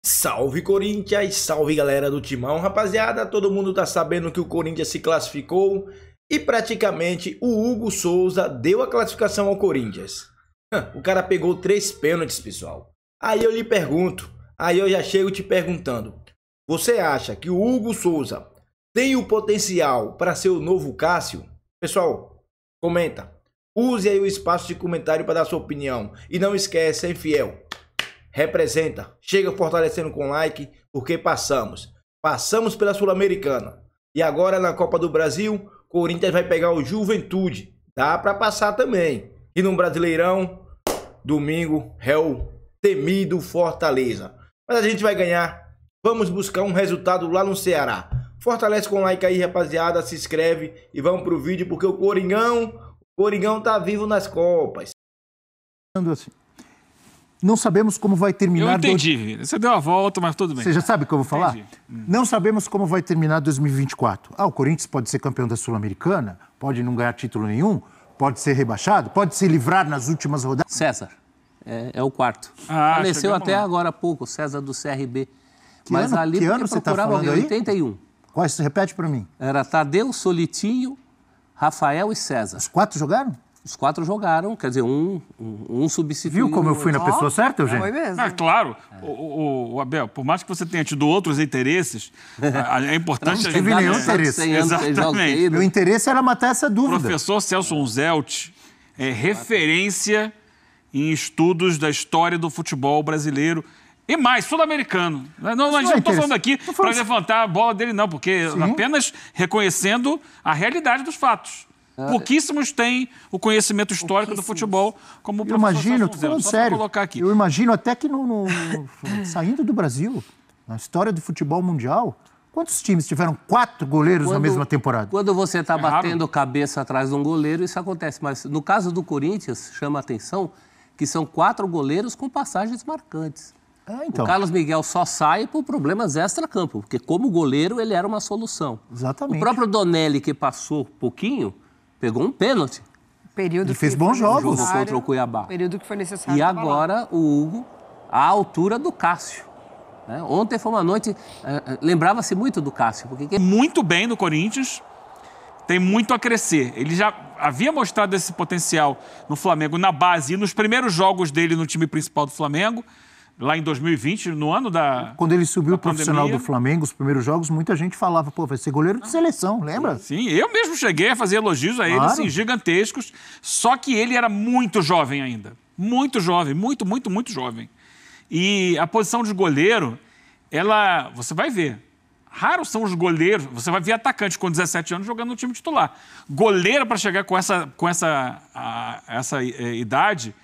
Salve Corinthians, salve galera do Timão, rapaziada, todo mundo tá sabendo que o Corinthians se classificou e praticamente o Hugo Souza deu a classificação ao Corinthians. O cara pegou 3 pênaltis, pessoal. Aí eu lhe pergunto, aí eu já chego te perguntando, você acha que o Hugo Souza tem o potencial para ser o novo Cássio? Pessoal, comenta, use aí o espaço de comentário para dar sua opinião e não esquece, hein, fiel? Representa, chega fortalecendo com like, porque passamos pela Sul-Americana. E agora na Copa do Brasil, Corinthians vai pegar o Juventude. Dá pra passar também. E no Brasileirão, domingo, é o temido Fortaleza. Mas a gente vai ganhar. Vamos buscar um resultado lá no Ceará. Fortalece com like aí, rapaziada, se inscreve e vamos pro vídeo, porque o Coringão tá vivo nas Copas. Assim. Não sabemos como vai terminar... Eu entendi, você deu a volta, mas tudo bem. Você já sabe o que eu vou falar? Não sabemos como vai terminar 2024. O Corinthians pode ser campeão da Sul-Americana, pode não ganhar título nenhum, pode ser rebaixado, pode se livrar nas últimas rodadas. César, é o quarto. Faleceu até agora há pouco, César do CRB. Mas ali que ano você está falando aí? 81. Quais? Repete para mim. Era Tadeu, Solitinho, Rafael e César. Os 4 jogaram? Os 4 jogaram, quer dizer, um substituiu. Viu como eu fui na pessoa certa, Eugênio? Foi mesmo. Claro. O Abel, por mais que você tenha tido outros interesses, é importante... Não tive nenhum interesse. Exatamente. Meu interesse era matar essa dúvida. O professor Celso Unzelt é referência em estudos da história do futebol brasileiro e mais, sul-americano. Não estou falando aqui para levantar a bola dele, não, porque apenas reconhecendo a realidade dos fatos. Pouquíssimos têm o conhecimento histórico do futebol, como o professor Celso Unzelt. Tô falando sério, eu imagino até que saindo do Brasil, na história do futebol mundial, quantos times tiveram 4 goleiros na mesma temporada? Quando você está batendo cabeça atrás de um goleiro, isso acontece. Mas no caso do Corinthians, chama a atenção que são 4 goleiros com passagens marcantes. Então. O Carlos Miguel só sai por problemas extra-campo, porque como goleiro ele era uma solução. Exatamente. O próprio Donelli, que passou pouquinho, pegou um pênalti. Ele fez bons jogos. Jogou contra o Cuiabá. Período que foi necessário. E agora o Hugo, à altura do Cássio. Ontem foi uma noite... Lembrava-se muito do Cássio. Porque... Muito bem no Corinthians, tem muito a crescer. Ele já havia mostrado esse potencial no Flamengo na base e nos primeiros jogos dele no time principal do Flamengo, lá em 2020, no ano da... Quando ele subiu o profissional do Flamengo, os primeiros jogos, muita gente falava, pô, vai ser goleiro de seleção, lembra? Sim, eu mesmo cheguei a fazer elogios a ele, assim, gigantescos, só que ele era muito jovem ainda. Muito jovem, muito jovem. E a posição de goleiro, você vai ver, raros são os goleiros, você vai ver atacante com 17 anos jogando no time titular. Goleiro para chegar com essa idade,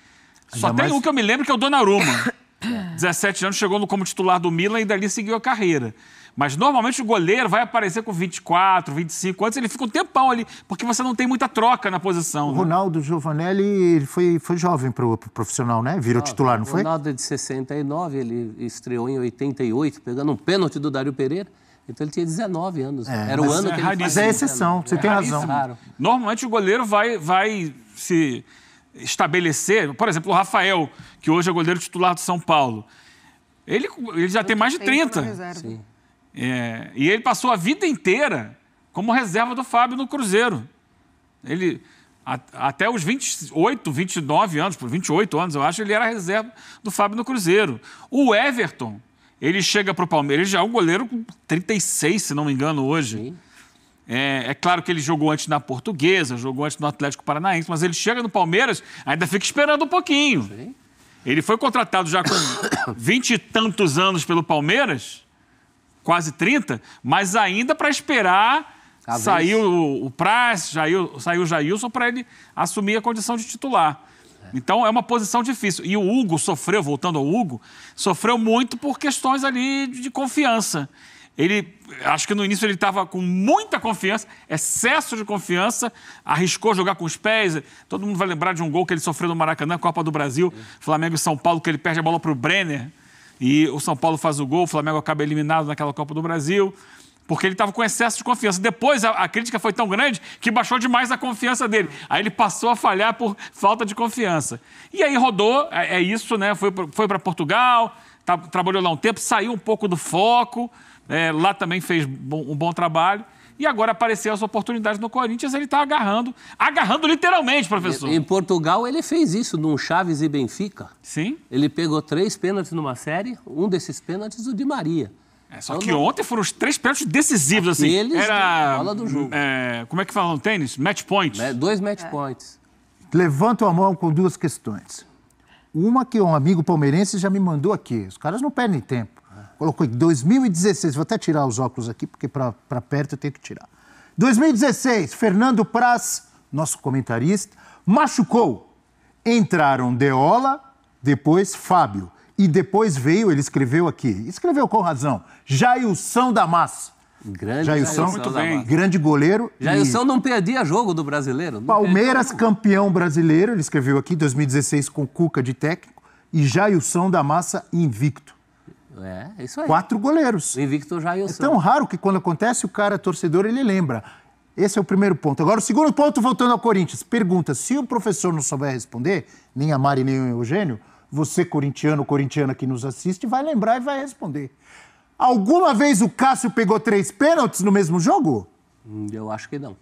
só tem um que eu me lembro, que é o Donnarumma. 17 anos, chegou como titular do Milan e dali seguiu a carreira. Mas normalmente o goleiro vai aparecer com 24, 25 anos, ele fica um tempão ali, porque você não tem muita troca na posição. O Ronaldo Giovanelli foi jovem pro profissional, né? Virou titular, não foi? O Ronaldo é de 69, ele estreou em 88, pegando um pênalti do Dário Pereira. Então ele tinha 19 anos. Era o ano que ele fazia. Mas é exceção, você tem razão. Normalmente o goleiro vai se estabelecer, por exemplo, o Rafael, que hoje é goleiro titular do São Paulo, ele já tem mais de 30. Sim. E ele passou a vida inteira como reserva do Fábio no Cruzeiro. Ele, até os 28, 29 anos, por 28 anos, eu acho, ele era reserva do Fábio no Cruzeiro. O Everton, ele chega para o Palmeiras, ele já é um goleiro com 36, se não me engano, hoje. Sim. É claro que ele jogou antes na Portuguesa, jogou antes no Atlético Paranaense, mas ele chega no Palmeiras, ainda fica esperando um pouquinho. Sim. Ele foi contratado já com 20 e tantos anos pelo Palmeiras, quase 30, mas ainda para esperar sair o Praz, saiu o Jailson para ele assumir a condição de titular. Então é uma posição difícil. E o Hugo sofreu, voltando ao Hugo, sofreu muito por questões ali de confiança. Acho que no início ele estava com muita confiança, excesso de confiança, arriscou jogar com os pés. Todo mundo vai lembrar de um gol que ele sofreu no Maracanã, Copa do Brasil, Flamengo e São Paulo, que ele perde a bola para o Brenner e o São Paulo faz o gol, o Flamengo acaba eliminado naquela Copa do Brasil, porque ele estava com excesso de confiança. Depois a crítica foi tão grande que baixou demais a confiança dele. Aí ele passou a falhar por falta de confiança. E aí rodou, é isso, né? Foi para Portugal, trabalhou lá um tempo, saiu um pouco do foco, lá também fez um bom trabalho. E agora apareceu as oportunidades no Corinthians, ele está agarrando literalmente, professor. Em Portugal, ele fez isso num Chaves e Benfica. Sim. Ele pegou 3 pênaltis numa série, um desses pênaltis o Di Maria. Só que ontem foram os 3 pênaltis decisivos, assim. Era bola do jogo. Como é que fala no tênis? Match point. 2 match points. Levanto a mão com 2 questões. Uma que um amigo palmeirense já me mandou aqui. Os caras não perdem tempo. Colocou em 2016, vou até tirar os óculos aqui, porque para perto eu tenho que tirar. 2016, Fernando Praz, nosso comentarista, machucou. Entraram Deola, depois Fábio. E depois veio, ele escreveu aqui, escreveu com razão, Jailson da Massa. Grande Jailson, muito bem. grande goleiro. Jailson não perdia jogo do brasileiro. Palmeiras, campeão brasileiro, ele escreveu aqui, 2016, com Cuca de técnico. E Jailson da Massa, invicto. É isso aí. 4 goleiros. O invicto Jailson. É tão raro que quando acontece, o cara torcedor, ele lembra. Esse é o primeiro ponto. Agora, o segundo ponto, voltando ao Corinthians. Pergunta, se o professor não souber responder, nem a Mari, nem o Eugênio, você, corintiano, corintiana que nos assiste, vai lembrar e vai responder. Alguma vez o Cássio pegou 3 pênaltis no mesmo jogo? Eu acho que não.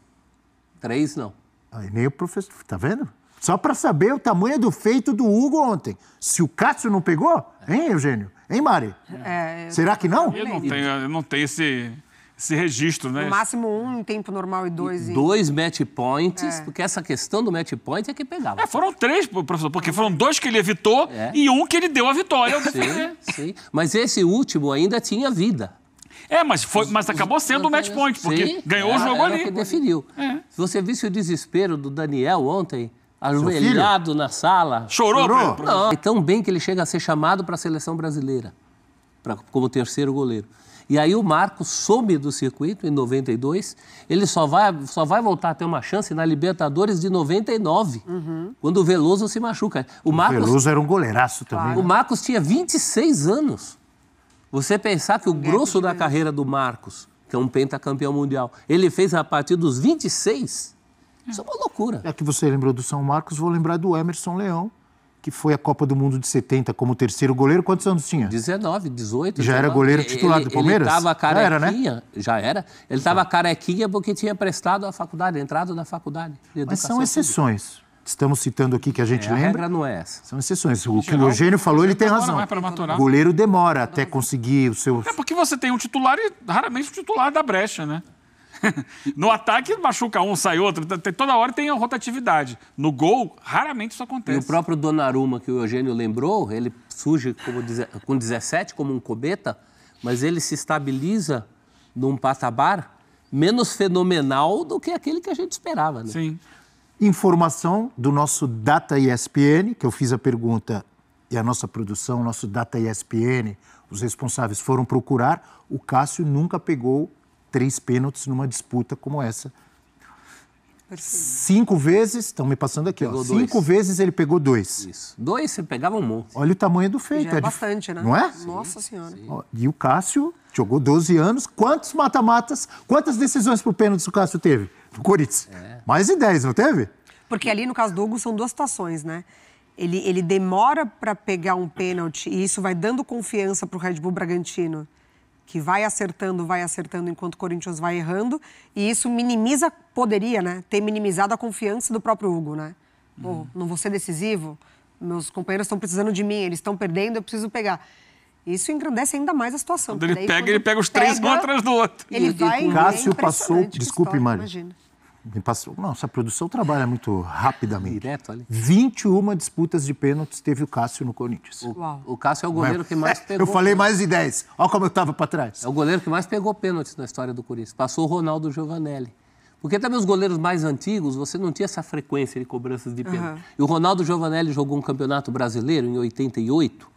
3 não. Aí nem o professor, tá vendo? Só para saber o tamanho do feito do Hugo ontem. Se o Cássio não pegou, hein, Eugênio? Hein, Mari? Será que não? Eu não tenho esse registro, né? No máximo 1 em tempo normal e 2 em... 2 match points, porque essa questão do match point é que pegava. Foram 3, professor, porque foram 2 que ele evitou e 1 que ele deu a vitória ao defender. Sim. Mas esse último ainda tinha vida. Mas acabou sendo o match point, porque ganhou o jogo ali. Que definiu. Se você visse o desespero do Daniel ontem, ajoelhado na sala... Chorou? Não, é tão bem que ele chega a ser chamado para a seleção brasileira, como terceiro goleiro. E aí o Marcos some do circuito em 92, ele só vai voltar a ter uma chance na Libertadores de 99, quando o Veloso se machuca. O Veloso era um goleiraço também. O Marcos tinha 26 anos. Você pensar que o grosso da carreira do Marcos, que é um pentacampeão mundial, ele fez a partir dos 26... Isso é uma loucura. É que você lembrou do São Marcos, vou lembrar do Emerson Leão, que foi a Copa do Mundo de 70 como terceiro goleiro. Quantos anos tinha? 19, 18. Já 19. Era goleiro titular do Palmeiras? Ele estava carequinha. Já era, né? Já era. Ele estava carequinha porque tinha prestado a faculdade, entrado na faculdade de educação. Mas são exceções. Pública. Estamos citando aqui que a gente lembra. A regra não é essa. São exceções. O que o Eugênio falou, ele tem razão. O goleiro demora até conseguir o seu... É porque você tem um titular e raramente o titular dá brecha, né? No ataque, machuca um, sai outro. Toda hora tem a rotatividade. No gol, raramente isso acontece. E o próprio Donnarumma, que o Eugênio lembrou, ele surge com 17 como um cometa, mas ele se estabiliza num patamar menos fenomenal do que aquele que a gente esperava, né? Sim. Informação do nosso Data ESPN, que eu fiz a pergunta e a nossa produção, nosso Data ESPN, os responsáveis foram procurar. O Cássio nunca pegou 3 pênaltis numa disputa como essa. 5 vezes, estão me passando aqui, ó, 5 vezes ele pegou 2. Isso. 2 você pegava um monte. Olha o tamanho do feito. Já é bastante, né? Não é? Nossa Senhora. Ó, e o Cássio jogou 12 anos. Quantos mata-matas, quantas decisões por pênalti o Cássio teve? No Corinthians. Mais de 10, não teve? Porque ali, no caso do Hugo, são 2 situações, né? Ele demora para pegar um pênalti e isso vai dando confiança para o Red Bull Bragantino, que vai acertando enquanto o Corinthians vai errando, e isso poderia, né, ter minimizado a confiança do próprio Hugo, né? Pô, não vou ser decisivo, meus companheiros estão precisando de mim, eles estão perdendo, eu preciso pegar. Isso engrandece ainda mais a situação. Quando ele pega os 3 um atrás do outro. Ele vai... O Cássio passou, desculpe, Mari. Imagina. Nossa, a produção trabalha muito rapidamente. Direto ali. 21 disputas de pênaltis teve o Cássio no Corinthians. O Cássio é o goleiro que mais pegou. Eu falei mais de 10. Olha como eu estava para trás. É o goleiro que mais pegou pênaltis na história do Corinthians. Passou o Ronaldo Giovanelli. Porque também os goleiros mais antigos, você não tinha essa frequência de cobranças de pênalti. E o Ronaldo Giovanelli jogou um campeonato brasileiro em 88,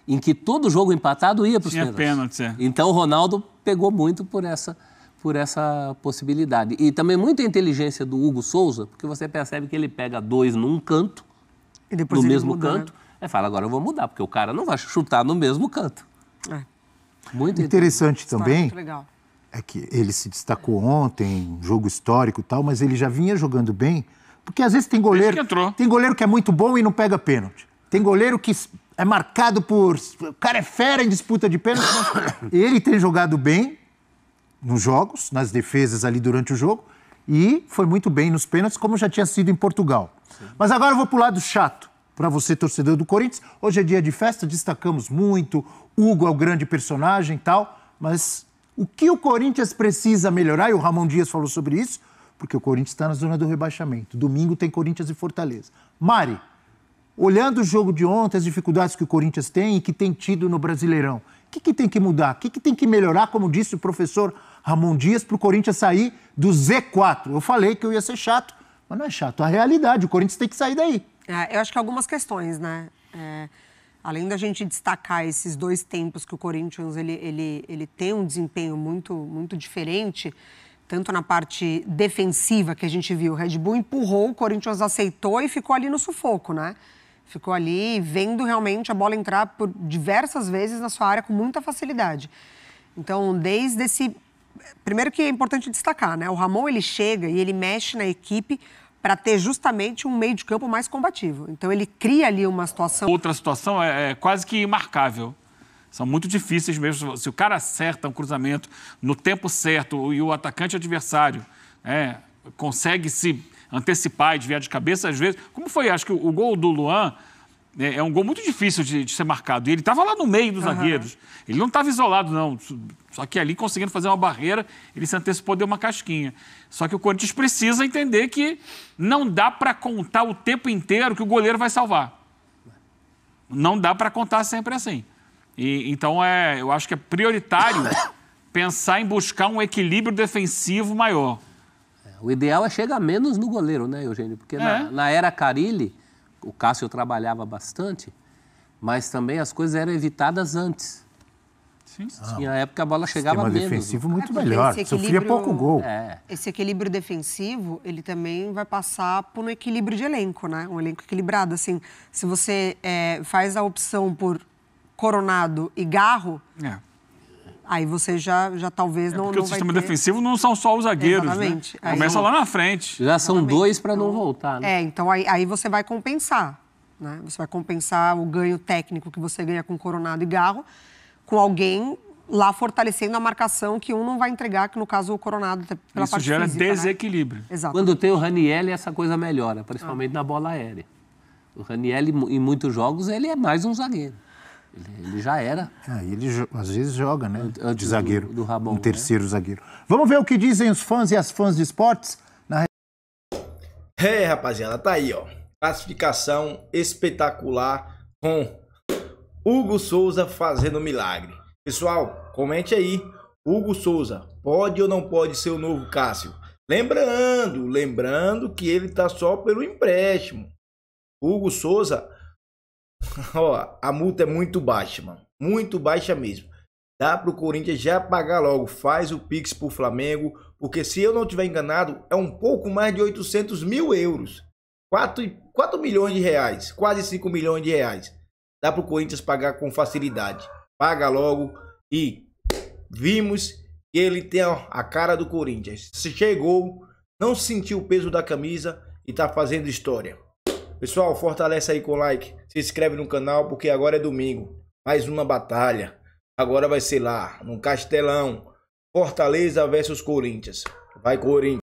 em que todo jogo empatado ia para os pênaltis. Então o Ronaldo pegou muito por essa possibilidade. E também muita inteligência do Hugo Souza, porque você percebe que ele pega 2 num canto, e depois no ele mesmo muda, canto, né? Fala, agora eu vou mudar, porque o cara não vai chutar no mesmo canto. Muito interessante também muito legal. É que ele se destacou ontem, jogo histórico e tal, mas ele já vinha jogando bem, porque às vezes tem goleiro que é muito bom e não pega pênalti. Tem goleiro que é marcado por... O cara é fera em disputa de pênalti. Ele tem jogado bem nos jogos, nas defesas ali durante o jogo, e foi muito bem nos pênaltis, como já tinha sido em Portugal. Sim. Mas agora eu vou pro lado chato, para você, torcedor do Corinthians. Hoje é dia de festa, destacamos muito, Hugo é o grande personagem e tal, mas o que o Corinthians precisa melhorar, e o Ramon Dias falou sobre isso, porque o Corinthians está na zona do rebaixamento. Domingo tem Corinthians e Fortaleza. Mari, olhando o jogo de ontem, as dificuldades que o Corinthians tem e que tem tido no Brasileirão, o que tem que mudar? O que tem que melhorar, como disse o professor Ramon Dias, para o Corinthians sair do Z4? Eu falei que eu ia ser chato, mas não é chato. A realidade, o Corinthians tem que sair daí. Eu acho que algumas questões, né? Além da gente destacar esses 2 tempos que o Corinthians ele tem um desempenho muito diferente, tanto na parte defensiva que a gente viu, o Red Bull empurrou, o Corinthians aceitou e ficou ali no sufoco, né? Ficou ali vendo realmente a bola entrar por diversas vezes na sua área com muita facilidade. Então, desde esse... Primeiro que é importante destacar, né? O Ramon, ele chega e ele mexe na equipe para ter justamente um meio de campo mais combativo. Então, ele cria ali uma situação... Outra situação é quase que imarcável. São muito difíceis mesmo. Se o cara acerta um cruzamento no tempo certo e o atacante adversário consegue se antecipar e desviar de cabeça, às vezes... Como foi? Acho que o gol do Luan é um gol muito difícil de ser marcado. E ele estava lá no meio dos zagueiros. Ele não estava isolado, não. Só que ali, conseguindo fazer uma barreira, ele se antecipou, deu uma casquinha. Só que o Corinthians precisa entender que não dá para contar o tempo inteiro que o goleiro vai salvar. Não dá para contar sempre assim. Então, eu acho que é prioritário pensar em buscar um equilíbrio defensivo maior. O ideal é chegar menos no goleiro, né, Eugênio? Porque na era Carille, o Cássio trabalhava bastante, mas também as coisas eram evitadas antes. Sim. Tinha época a bola chegava menos. Sistema defensivo muito melhor, sofria pouco gol. Esse equilíbrio defensivo, ele também vai passar por um equilíbrio de elenco, né? Um elenco equilibrado, assim. Se você faz a opção por Coronado e Garro... Aí você já talvez não vai ter... Porque o sistema defensivo não são só os zagueiros, exatamente. Né? Começa lá na frente. Já são 2 para não voltar, né? Então aí você vai compensar, né? Você vai compensar o ganho técnico que você ganha com Coronado e Garro com alguém lá fortalecendo a marcação que um não vai entregar, que no caso o Coronado pela Isso parte gera física, desequilíbrio. Né? Exato. Quando tem o Ranieri, essa coisa melhora, principalmente na bola aérea. O Ranieri, em muitos jogos, ele é mais um zagueiro. Ele já era. Ele às vezes joga, né? Antes de zagueiro. Do Ramon, um terceiro zagueiro. Vamos ver o que dizem os fãs e as fãs de esportes? Rapaziada, tá aí, ó. Classificação espetacular com Hugo Souza fazendo milagre. Pessoal, comente aí. Hugo Souza, pode ou não pode ser o novo Cássio? Lembrando que ele tá só pelo empréstimo. Hugo Souza... Ó, a multa é muito baixa, mano. Muito baixa mesmo. Dá pro Corinthians já pagar logo. Faz o Pix pro Flamengo. Porque se eu não estiver enganado, é um pouco mais de 800 mil euros. 4 milhões de reais. Quase 5 milhões de reais. Dá pro Corinthians pagar com facilidade. Paga logo. E vimos que ele tem a cara do Corinthians. Se chegou, não sentiu o peso da camisa e tá fazendo história. Pessoal, fortalece aí com o like, se inscreve no canal porque agora é domingo, mais uma batalha, agora vai ser lá, no Castelão, Fortaleza versus Corinthians, vai Corinthians.